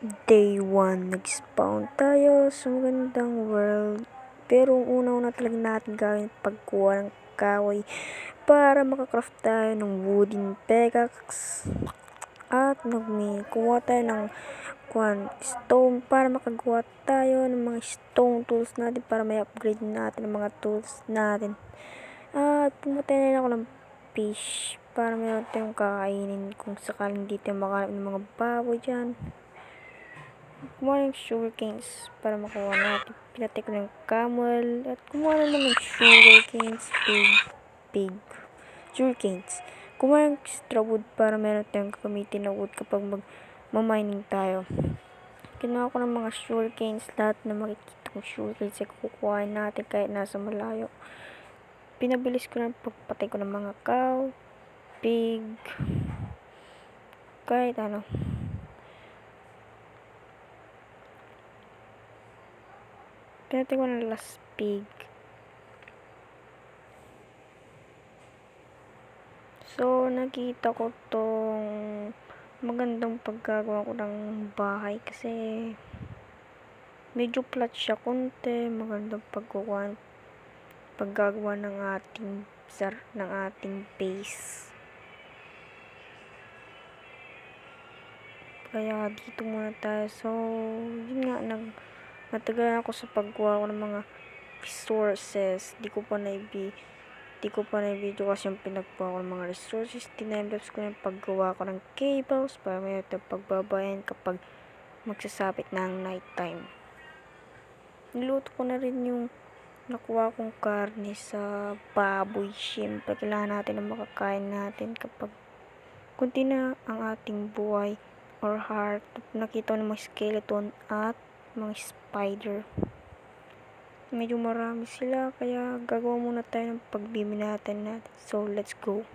Day 1, nag-spawn tayo sa magandang world. Pero una-una talaga natin gawin pagkuha ng kahoy para makacraft tayo ng wooden pickaxe. At kuha tayo ng stone para makagawa tayo ng mga stone tools natin para may upgrade natin ang mga tools natin. At pumunta na ako ng fish para meron tayong kakainin kung sakaling hindi tayo makahanap ng mga baboy dyan. Kumuha ng sugar canes para makuha natin. Pinatay ko ng camel at kumuha na naman sugar canes, sugar canes. Kumuha ng straw wood para meron tayong gagamitin na wood kapag mag-mining tayo. Kinuha ko ng mga sugar canes, lahat na makikita kong sugar canes ay kukuhain natin kahit nasa malayo. Pinabilis ko ng pagpatay ko ng mga cow, pig, kahit ano. Pinatay ko ng last pig. So, nakita ko tong magandang paggagawa ko ng bahay kasi medyo flat siya konti. Magandang paggagawa ng ating base. Kaya dito muna tayo. So, yun nga, matagal ako sa paggawa ko ng mga resources. Di ko pa na-video kasi yung pinaggawa ko ng mga resources. Tinelapse ko yung paggawa ko ng cables para may ito pagbabayan kapag magsasapit na ang night time. Niluto ko na rin yung nakuha kong karne sa baboy. Siyempre, kailangan natin ang makakain natin kapag kunti na ang ating buhay or heart. Nakita ko ng mga skeleton at mga spider. Medyo marami sila kaya gagawa muna tayo ng pagbimi natin. So let's go.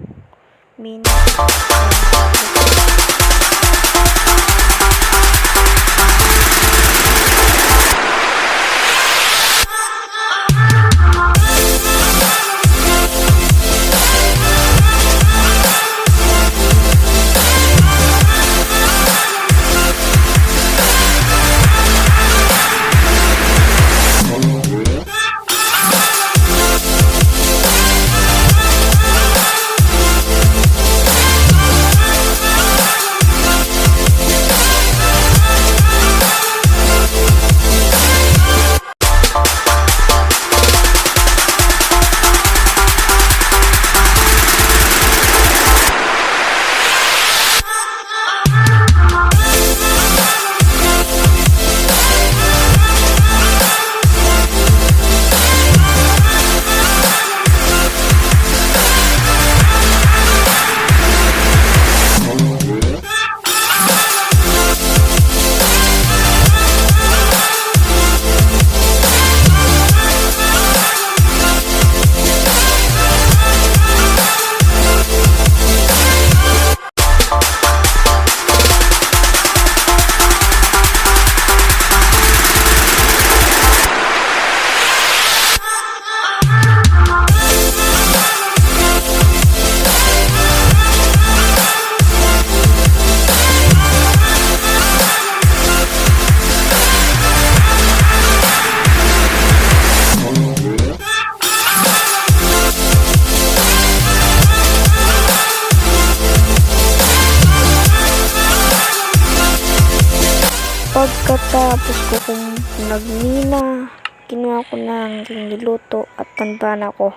Pagkatapos ko kung nagmina, kinuha ko ng niluto at tandaan ako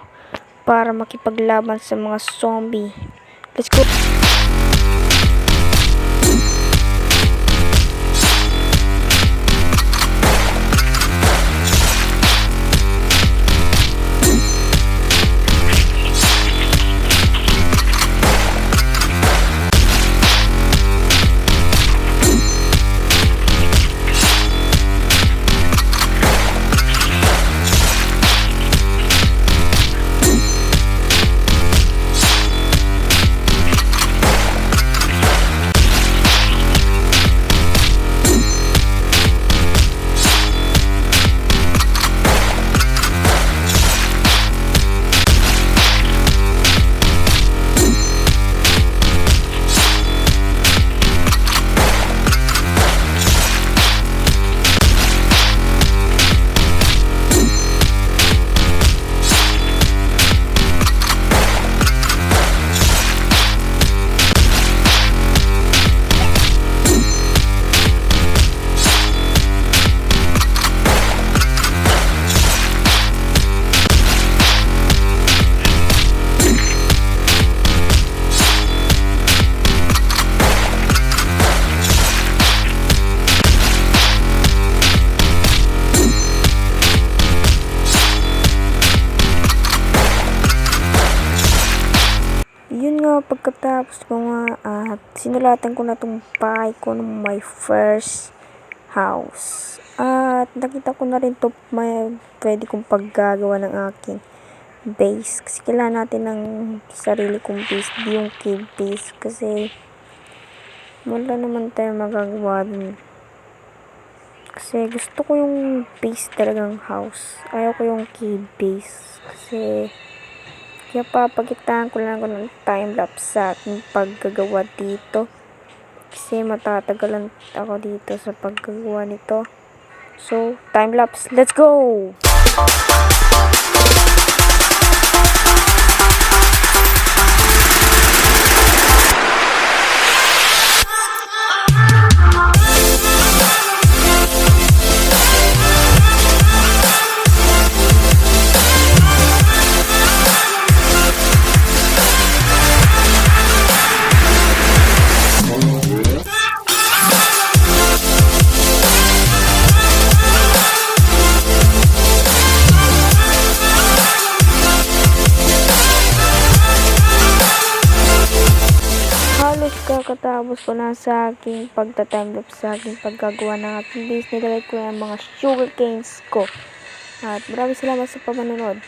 para makipaglaban sa mga zombie. Let's go! pagkatapos ko nga at sinulatan ko na tong bahay ko ng my first house. At nakita ko na rin to may pwede kong paggagawa ng aking base. Kasi kailangan natin ng sarili kong base, di yung cave base. Kasi wala naman tayo magagawa dun. Kasi gusto ko yung base talagang house. Ayaw ko yung cave base. Kasi kaya papagitan ko lang ako ng time-lapse sa aking paggagawa dito. Kasi matatagalan ako dito sa paggagawa nito. So, time-lapse. Let's go! Halos kakatapos ko na sa aking pagta-timelapse sa aking paggagawa ng ating base. Nilagay ko yung mga sugar canes ko. At maraming salamat sa panonood.